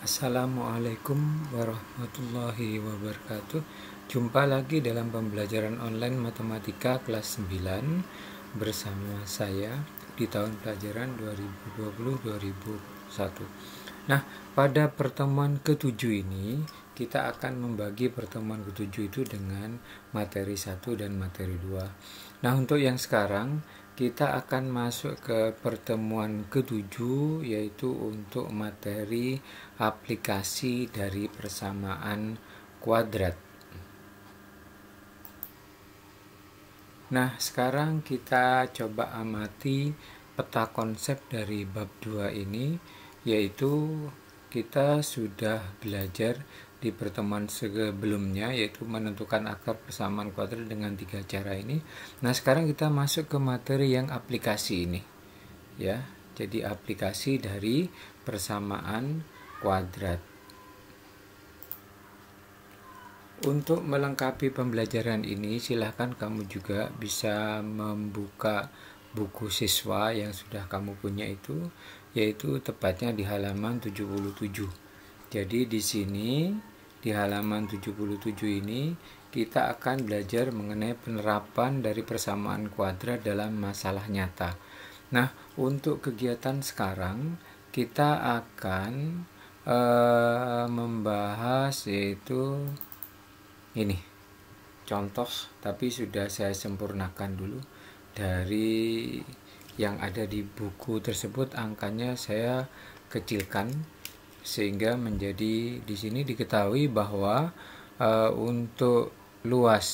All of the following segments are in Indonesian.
Assalamualaikum warahmatullahi wabarakatuh. Jumpa lagi dalam pembelajaran online matematika kelas 9 bersama saya di tahun pelajaran 2020-2021. Nah, pada pertemuan ke-7 ini kita akan membagi pertemuan ke-7 itu dengan materi 1 dan materi 2. Nah, untuk yang sekarang kita akan masuk ke pertemuan ke-7, yaitu untuk materi aplikasi dari persamaan kuadrat. Nah, sekarang kita coba amati peta konsep dari bab 2 ini, yaitu kita sudah belajar di pertemuan sebelumnya, yaitu menentukan akar persamaan kuadrat dengan 3 cara ini. Nah, sekarang kita masuk ke materi yang aplikasi ini, ya. Jadi aplikasi dari persamaan kuadrat. Untuk melengkapi pembelajaran ini, silahkan kamu juga bisa membuka buku siswa yang sudah kamu punya itu, yaitu tepatnya di halaman 77. Jadi di sini, di halaman 77 ini, kita akan belajar mengenai penerapan dari persamaan kuadrat dalam masalah nyata. Nah, untuk kegiatan sekarang, kita akan membahas yaitu ini contoh, tapi sudah saya sempurnakan dulu dari yang ada di buku tersebut. Angkanya saya kecilkan sehingga menjadi di sini diketahui bahwa untuk luas,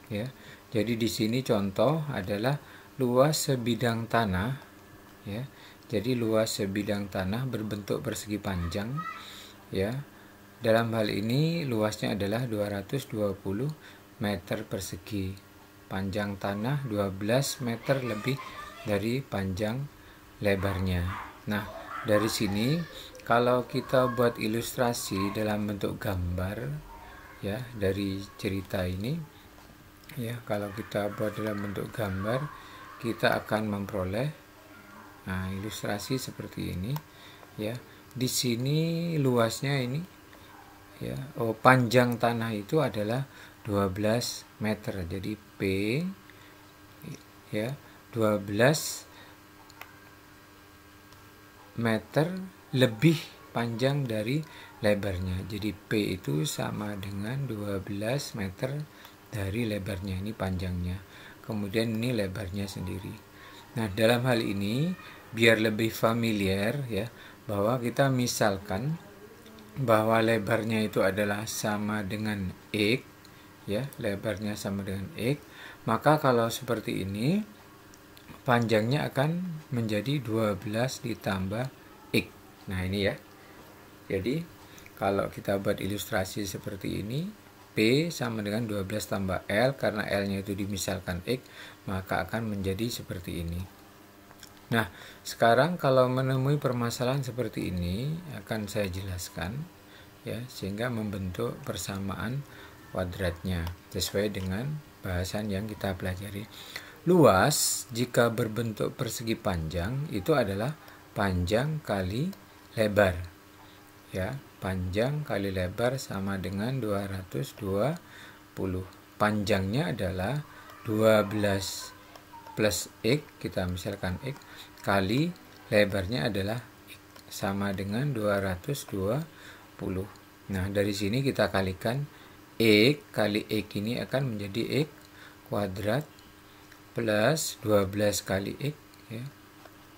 ya. Jadi di sini contoh adalah luas sebidang tanah, ya. Jadi luas sebidang tanah berbentuk persegi panjang, ya. Dalam hal ini luasnya adalah 220 meter persegi. Panjang tanah 12 meter lebih dari panjang lebarnya. Nah, dari sini kalau kita buat ilustrasi dalam bentuk gambar, ya, dari cerita ini, ya, kalau kita buat dalam bentuk gambar, kita akan memperoleh ilustrasi seperti ini, ya. Di sini luasnya ini, ya, panjang tanah itu adalah 12 meter. Jadi P, ya, 12 meter lebih panjang dari lebarnya. Jadi P itu sama dengan 12 meter dari lebarnya, ini panjangnya. Kemudian ini lebarnya sendiri. Nah, dalam hal ini biar lebih familiar, ya, bahwa kita misalkan bahwa lebarnya itu adalah sama dengan X, ya, lebarnya sama dengan X, maka kalau seperti ini panjangnya akan menjadi 12 ditambah X. Nah, ini ya. Jadi kalau kita buat ilustrasi seperti ini, P sama dengan 12 tambah L, karena L-nya itu dimisalkan X, maka akan menjadi seperti ini. Nah, sekarang kalau menemui permasalahan seperti ini akan saya jelaskan, ya, sehingga membentuk persamaan kuadratnya sesuai dengan bahasan yang kita pelajari. Luas jika berbentuk persegi panjang itu adalah panjang kali lebar, ya. Panjang kali lebar sama dengan 220. Panjangnya adalah 12 plus X, kita misalkan X, kali lebarnya adalah X, sama dengan 220. Nah, dari sini kita kalikan X kali X ini akan menjadi X kuadrat plus 12 kali X, ya,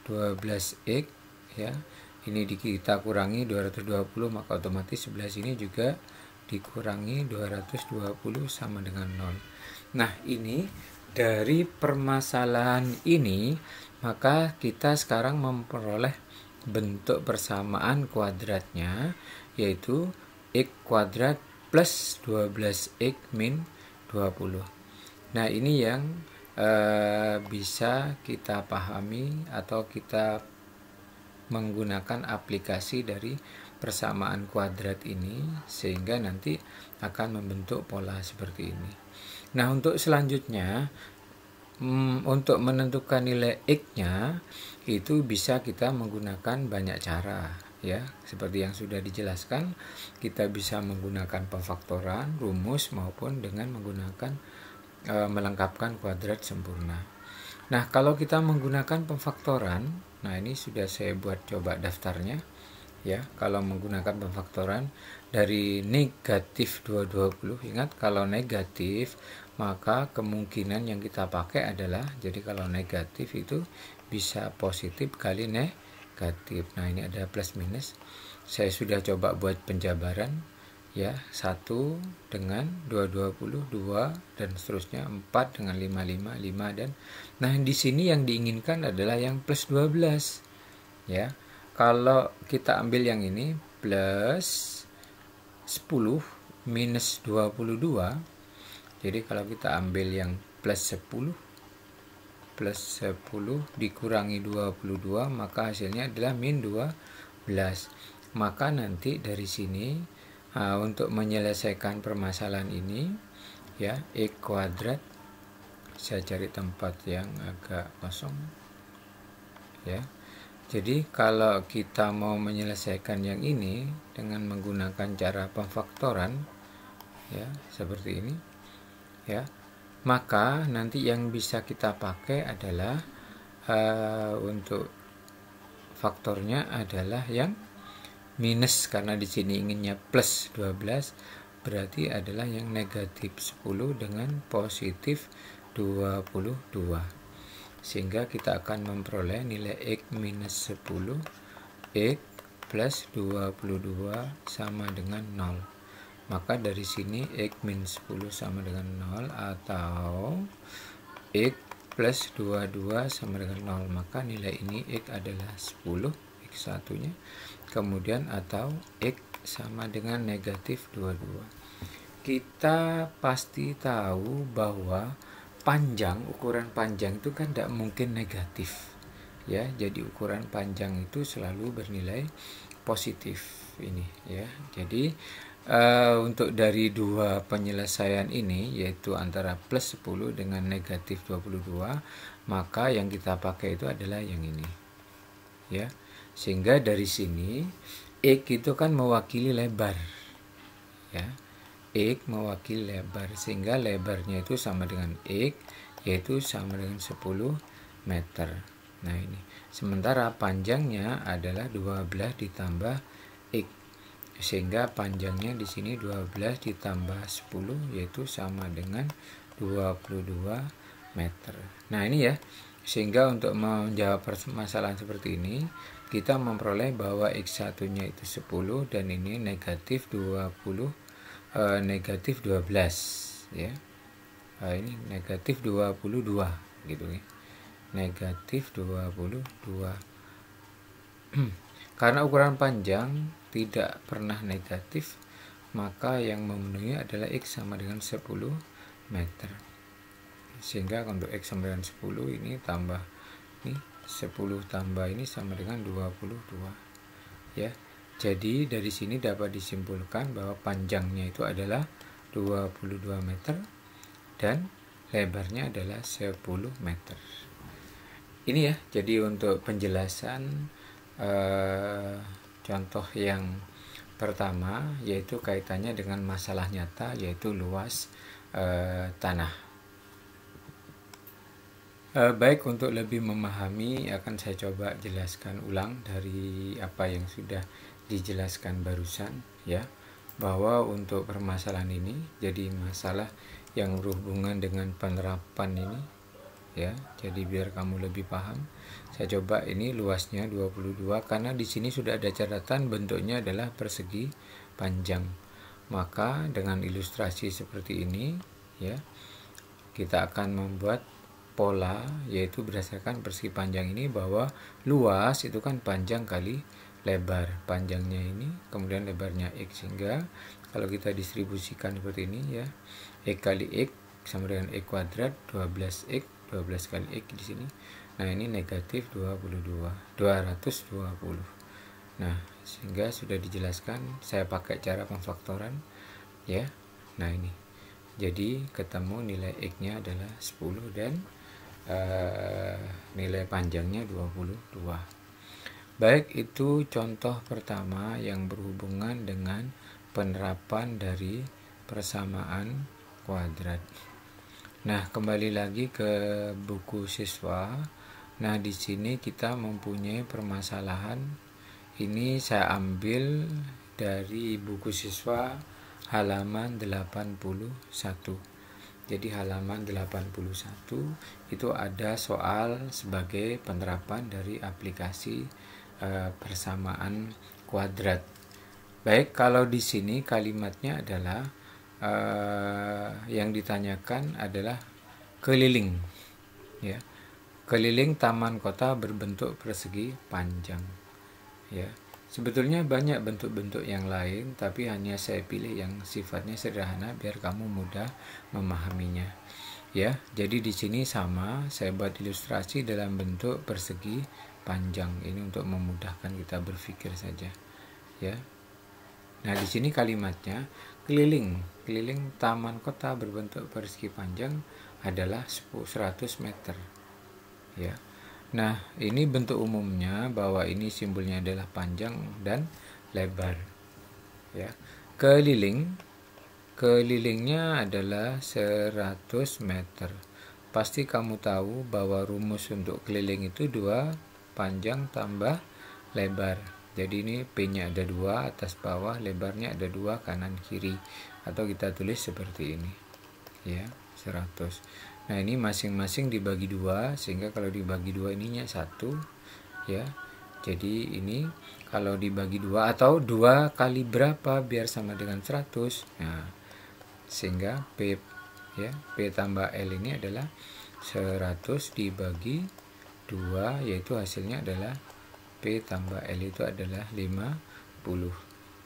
12X, ya. Ini kita kurangi 220, maka otomatis sebelah sini juga dikurangi 220 sama dengan 0. Nah, ini dari permasalahan ini, maka kita sekarang memperoleh bentuk persamaan kuadratnya, yaitu X kuadrat plus 12X min 20. Nah, ini yang bisa kita pahami atau kita menggunakan aplikasi dari persamaan kuadrat ini, sehingga nanti akan membentuk pola seperti ini. Nah, untuk selanjutnya, untuk menentukan nilai X-nya itu bisa kita menggunakan banyak cara, ya, seperti yang sudah dijelaskan, kita bisa menggunakan pemfaktoran, rumus maupun dengan menggunakan melengkapkan kuadrat sempurna. Nah, kalau kita menggunakan pemfaktoran, nah ini sudah saya buat coba daftarnya ya. Kalau menggunakan pemfaktoran dari negatif 220, ingat kalau negatif maka kemungkinan yang kita pakai adalah, jadi kalau negatif itu bisa positif kali negatif. Nah, ini ada plus minus. Saya sudah coba buat penjabaran ya, 1 dengan 220, 2 dan seterusnya, 4 dengan 5, 5 dan nah di sini yang diinginkan adalah yang plus 12 ya. Kalau kita ambil yang ini plus 10 minus 22, jadi kalau kita ambil yang plus 10 dikurangi 22 maka hasilnya adalah min 12. Maka nanti dari sini untuk menyelesaikan permasalahan ini ya, X kuadrat, saya cari tempat yang agak kosong ya. Jadi kalau kita mau menyelesaikan yang ini dengan menggunakan cara pemfaktoran ya, seperti ini ya, maka nanti yang bisa kita pakai adalah untuk faktornya adalah yang minus, karena di sini inginnya plus 12, berarti adalah yang negatif 10 dengan positif 22, sehingga kita akan memperoleh nilai X minus 10, X plus 22 sama dengan 0. Maka dari sini X minus 10 sama dengan 0 atau X plus 22 sama dengan 0, maka nilai ini X adalah 10, X satunya, kemudian atau X sama dengan negatif 22. Kita pasti tahu bahwa panjang, ukuran panjang itu kan tidak mungkin negatif ya, jadi ukuran panjang itu selalu bernilai positif ini ya. Jadi untuk dari dua penyelesaian ini, yaitu antara plus 10 dengan negatif 22, maka yang kita pakai itu adalah yang ini ya. Sehingga dari sini X itu kan mewakili lebar ya, X mewakili lebar, sehingga lebarnya itu sama dengan X, yaitu sama dengan 10 meter. Nah ini, sementara panjangnya adalah 12 ditambah X, sehingga panjangnya di sini 12 ditambah 10 yaitu sama dengan 22 meter. Nah ini ya, sehingga untuk menjawab permasalahan seperti ini kita memperoleh bahwa X satunya itu 10 dan ini negatif 20, negatif 12 ya. Ini negatif 22 gitu ya, negatif 22. Karena ukuran panjang tidak pernah negatif, maka yang memenuhi adalah X sama dengan 10 meter. Sehingga untuk X sama dengan 10 ini tambah ini 10 tambah ini sama dengan 22 ya. Jadi dari sini dapat disimpulkan bahwa panjangnya itu adalah 22 meter dan lebarnya adalah 10 meter. Ini ya, jadi untuk penjelasan contoh yang pertama, yaitu kaitannya dengan masalah nyata, yaitu luas tanah. Baik, untuk lebih memahami akan saya coba jelaskan ulang dari apa yang sudah dijelaskan barusan ya, bahwa untuk permasalahan ini jadi masalah yang berhubungan dengan penerapan ini ya. Jadi biar kamu lebih paham, saya coba ini luasnya 22 karena di sini sudah ada catatan bentuknya adalah persegi panjang. Maka dengan ilustrasi seperti ini ya, kita akan membuat pola, yaitu berdasarkan persegi panjang ini, bahwa luas itu kan panjang kali lebar, panjangnya ini kemudian lebarnya X, sehingga kalau kita distribusikan seperti ini ya, X kali X sama dengan X kuadrat 12X, 12 kali X di sini. Nah ini negatif 220. Nah sehingga sudah dijelaskan, saya pakai cara pemfaktoran ya. Nah ini jadi ketemu nilai X nya adalah 10 dan nilai panjangnya 22. Baik itu contoh pertama yang berhubungan dengan penerapan dari persamaan kuadrat. Nah, kembali lagi ke buku siswa. Nah, di sini kita mempunyai permasalahan. Ini saya ambil dari buku siswa halaman 81. Jadi halaman 81 itu ada soal sebagai penerapan dari aplikasi persamaan kuadrat. Baik, kalau di sini kalimatnya adalah yang ditanyakan adalah keliling, ya, keliling taman kota berbentuk persegi panjang, ya. Sebetulnya banyak bentuk-bentuk yang lain, tapi hanya saya pilih yang sifatnya sederhana biar kamu mudah memahaminya, ya. Jadi di sini sama, saya buat ilustrasi dalam bentuk persegi panjang ini untuk memudahkan kita berpikir saja, ya. Nah, di sini kalimatnya keliling taman kota berbentuk persegi panjang adalah 100 meter, ya. Nah, ini bentuk umumnya bahwa ini simbolnya adalah panjang dan lebar, ya. Kelilingnya adalah 100 meter. Pasti kamu tahu bahwa rumus untuk keliling itu 2 panjang tambah lebar. Jadi ini P-nya ada 2 atas bawah, lebarnya ada 2 kanan kiri, atau kita tulis seperti ini, ya, 100. Nah, ini masing-masing dibagi 2, sehingga kalau dibagi 2 ininya 1, ya. Jadi ini kalau dibagi 2 atau 2 kali berapa biar sama dengan 100. Nah, sehingga P, ya, P tambah L ini adalah 100 dibagi 2, yaitu hasilnya adalah P tambah L itu adalah 50.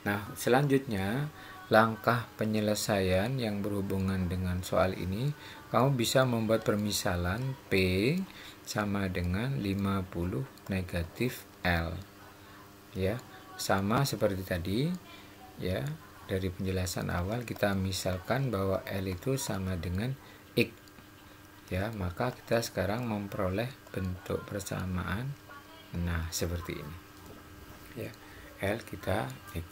Nah, selanjutnya langkah penyelesaian yang berhubungan dengan soal ini, kamu bisa membuat permisalan P sama dengan 50 negatif L, ya. Sama seperti tadi, ya. Dari penjelasan awal kita misalkan bahwa L itu sama dengan X, ya. Maka kita sekarang memperoleh bentuk persamaan. Nah, seperti ini, ya. L kita X.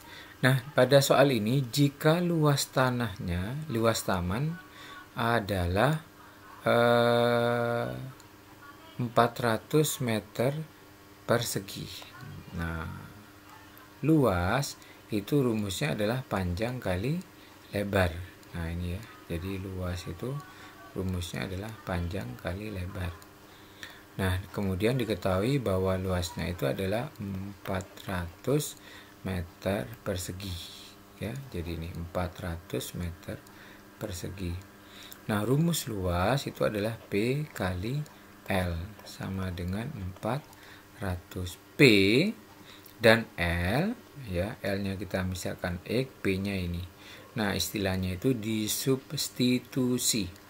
Nah, pada soal ini jika luas taman adalah 400 meter persegi. Nah, luas itu rumusnya adalah panjang kali lebar. Nah, ini ya. Jadi luas itu rumusnya adalah panjang kali lebar. Nah, kemudian diketahui bahwa luasnya itu adalah 400 meter persegi, ya. Jadi ini 400 meter persegi. Nah, rumus luas itu adalah P kali L sama dengan 400. P dan L, ya, L-nya kita misalkan X, P-nya ini. Nah, istilahnya itu disubstitusi.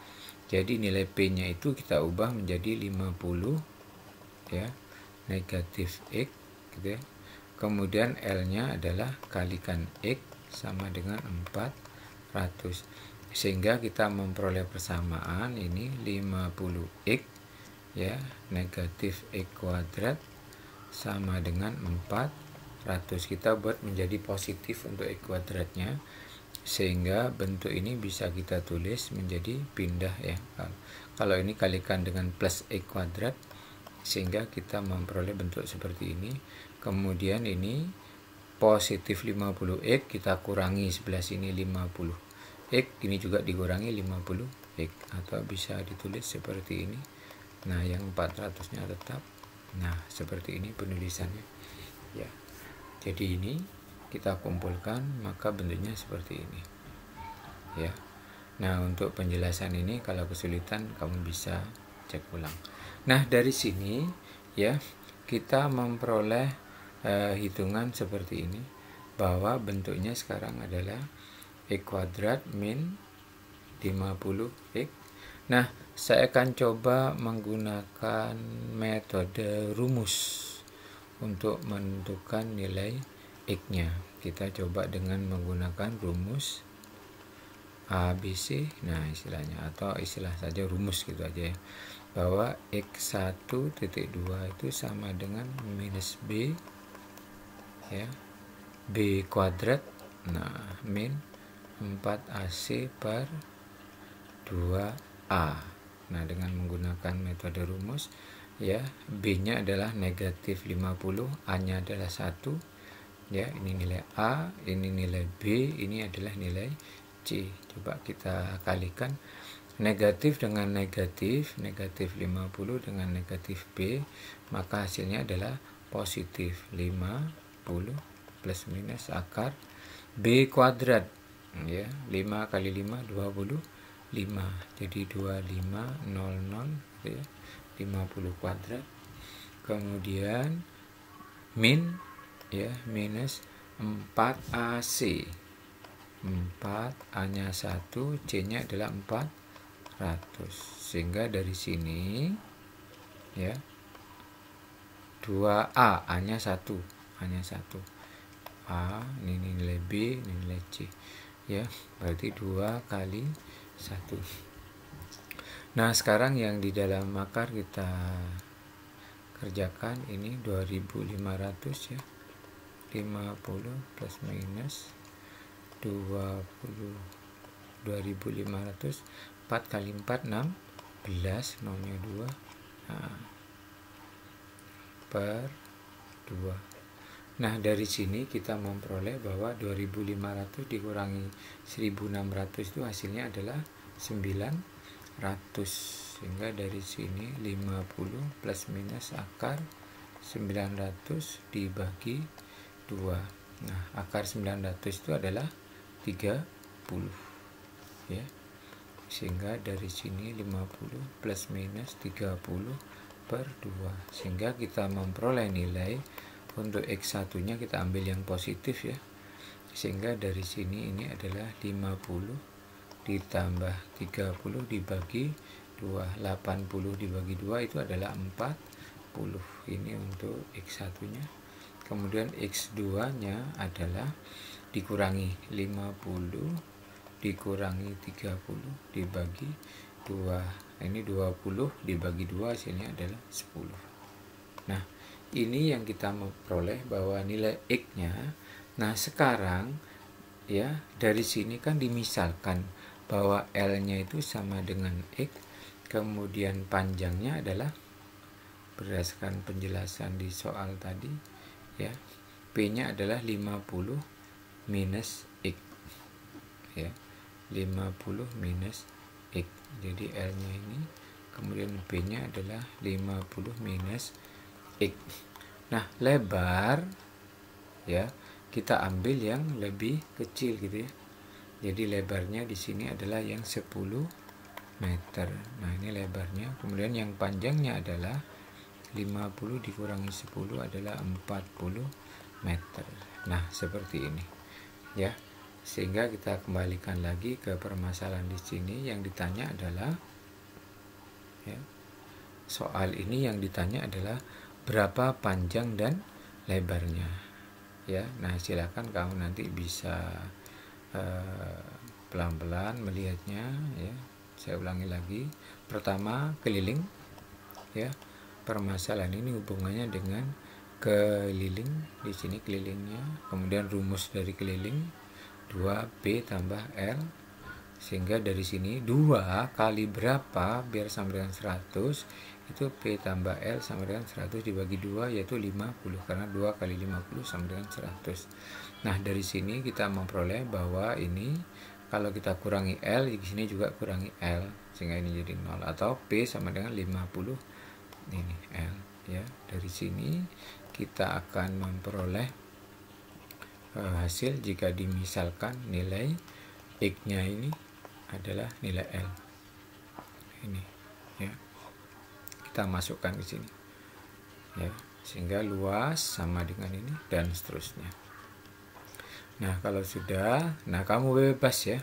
Jadi nilai P-nya itu kita ubah menjadi 50, ya, negatif X, gitu ya. Kemudian L-nya adalah kalikan X sama dengan 400. Sehingga kita memperoleh persamaan ini 50X, ya, negatif X kuadrat sama dengan 400. Kita buat menjadi positif untuk X kuadratnya, sehingga bentuk ini bisa kita tulis menjadi pindah, ya. Kalau ini kalikan dengan plus X kuadrat, sehingga kita memperoleh bentuk seperti ini. Kemudian ini positif 50X, kita kurangi sebelah sini 50X, ini juga dikurangi 50X, atau bisa ditulis seperti ini. Nah, yang 400-nya tetap. Nah, seperti ini penulisannya, ya. Jadi ini kita kumpulkan, maka bentuknya seperti ini, ya. Nah, untuk penjelasan ini kalau kesulitan kamu bisa cek ulang. Nah, dari sini, ya, kita memperoleh hitungan seperti ini, bahwa bentuknya sekarang adalah X kuadrat min 50X. Nah, saya akan coba menggunakan metode rumus untuk menentukan nilai X-nya. Kita coba dengan menggunakan rumus ABC, nah istilahnya, atau istilah saja rumus gitu aja, ya, bahwa X1.2 itu sama dengan minus B ya, B kuadrat. Nah, min 4AC per 2A. Nah, dengan menggunakan metode rumus, ya, B-nya adalah negatif 50, A-nya adalah 1. Ya, ini nilai A, ini nilai B, ini adalah nilai C. Coba kita kalikan negatif dengan negatif, negatif 50 dengan negatif B, maka hasilnya adalah positif 50 plus minus akar B kuadrat. Ya, 5 kali 5 25, jadi 2500, ya, 50 kuadrat. Kemudian min, ya, minus 4AC, 4 A-nya 1, C-nya adalah 400, sehingga dari sini, ya, 2A, A-nya 1, A-nya 1, A, ini nilai B, ini nilai C, ya, berarti 2 kali 1. Nah, sekarang yang di dalam akar kita kerjakan ini 2500, ya, 50 plus minus 20, 2500, 4 kali 4 16, nolnya 2, nah, per 2. Nah, dari sini kita memperoleh bahwa 2500 dikurangi 1600 itu hasilnya adalah 900, sehingga dari sini 50 plus minus akar 900 dibagi 2. Nah, akar 900 itu adalah 30, ya, sehingga dari sini 50 plus minus 30 per 2, sehingga kita memperoleh nilai untuk X1 nya kita ambil yang positif, ya, sehingga dari sini ini adalah 50 ditambah 30 dibagi 2, 80 dibagi 2 itu adalah 40, ini untuk X1 nya. Kemudian X2 nya adalah dikurangi 50 dikurangi 30 dibagi 2, ini 20 dibagi 2 hasilnya adalah 10. Nah, ini yang kita memperoleh bahwa nilai X-nya. Nah, sekarang, ya, dari sini kan dimisalkan bahwa L-nya itu sama dengan X, kemudian panjangnya adalah berdasarkan penjelasan di soal tadi, ya, P-nya adalah 50 minus X, ya, 50 minus X, jadi L-nya ini, kemudian P-nya adalah 50 minus X. Nah, lebar, ya, kita ambil yang lebih kecil gitu, ya. Jadi lebarnya di sini adalah yang 10 meter. Nah, ini lebarnya. Kemudian yang panjangnya adalah 50 dikurangi 10 adalah 40 meter. Nah, seperti ini, ya. Sehingga kita kembalikan lagi ke permasalahan di sini. Yang ditanya adalah, ya, soal ini yang ditanya adalah berapa panjang dan lebarnya, ya. Nah, silakan kamu nanti bisa pelan-pelan melihatnya, ya. Saya ulangi lagi. Pertama, keliling, ya. Permasalahan ini hubungannya dengan keliling, di sini kelilingnya, kemudian rumus dari keliling 2P tambah L, sehingga dari sini 2 kali berapa biar sama dengan 100, itu P tambah L sama dengan 100 dibagi 2, yaitu 50, karena 2 kali 50 sama dengan 100. Nah, dari sini kita memperoleh bahwa ini kalau kita kurangi L, di sini juga kurangi L, sehingga ini jadi 0, atau P sama dengan 50 ini L, ya. Dari sini kita akan memperoleh hasil jika dimisalkan nilai X-nya ini adalah nilai L. Ini, ya. Kita masukkan ke sini, ya, sehingga luas sama dengan ini dan seterusnya. Nah, kalau sudah, nah, kamu bebas, ya.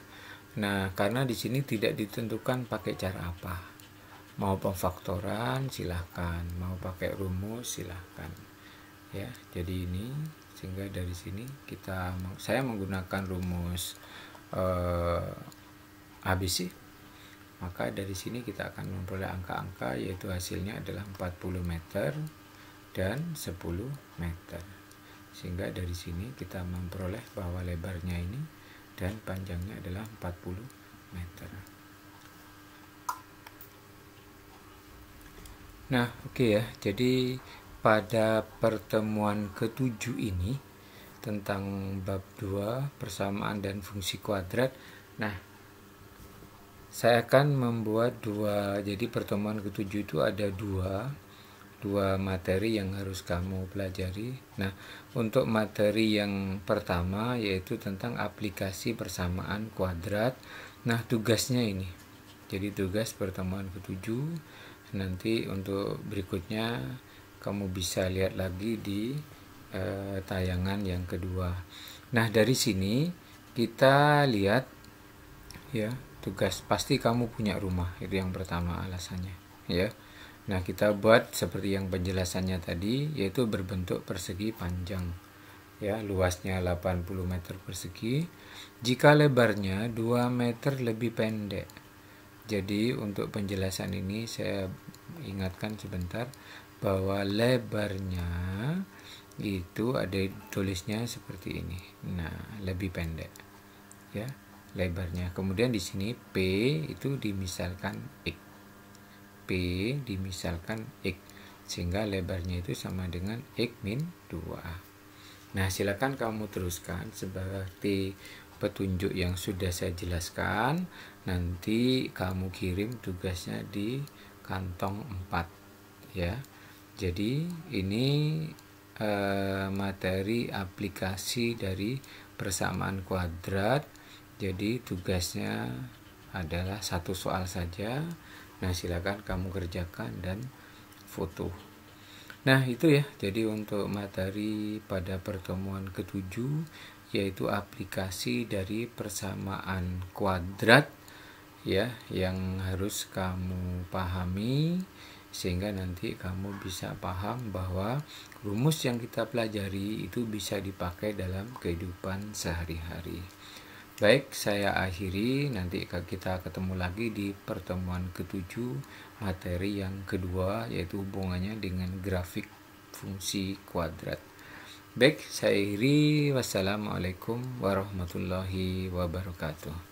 Nah, karena di sini tidak ditentukan pakai cara apa. Mau pemfaktoran silahkan, mau pakai rumus silahkan, ya. Jadi ini, sehingga dari sini saya menggunakan rumus ABC, maka dari sini kita akan memperoleh angka-angka, yaitu hasilnya adalah 40 meter dan 10 meter, sehingga dari sini kita memperoleh bahwa lebarnya ini dan panjangnya adalah 40 meter. Nah, oke ya. Jadi pada pertemuan ke-7 ini tentang bab 2 persamaan dan fungsi kuadrat. Nah, saya akan membuat jadi pertemuan ke-7 itu ada dua materi yang harus kamu pelajari. Nah, untuk materi yang pertama yaitu tentang aplikasi persamaan kuadrat. Nah, tugasnya ini. Jadi tugas pertemuan ke-7. Nanti untuk berikutnya kamu bisa lihat lagi di tayangan yang kedua. Nah, dari sini kita lihat ya, tugas pasti kamu punya rumah, itu yang pertama alasannya ya. Nah, kita buat seperti yang penjelasannya tadi, yaitu berbentuk persegi panjang ya, luasnya 80 meter persegi jika lebarnya 2 meter lebih pendek. Jadi untuk penjelasan ini saya ingatkan sebentar bahwa lebarnya itu ada tulisnya seperti ini. Nah, lebih pendek ya lebarnya. Kemudian di sini P itu dimisalkan X. P dimisalkan X, sehingga lebarnya itu sama dengan X min 2. Nah, silakan kamu teruskan seperti petunjuk yang sudah saya jelaskan. Nanti kamu kirim tugasnya di kantong 4 ya. Jadi ini materi aplikasi dari persamaan kuadrat. Jadi tugasnya adalah satu soal saja. Nah, silakan kamu kerjakan dan foto. Nah, itu ya. Jadi untuk materi pada pertemuan ke-7 yaitu aplikasi dari persamaan kuadrat ya, yang harus kamu pahami sehingga nanti kamu bisa paham bahwa rumus yang kita pelajari itu bisa dipakai dalam kehidupan sehari-hari. Baik, saya akhiri. Nanti kita ketemu lagi di pertemuan ke-7 materi yang kedua, yaitu hubungannya dengan grafik fungsi kuadrat. Baik, saya akhiri. Wassalamualaikum warahmatullahi wabarakatuh.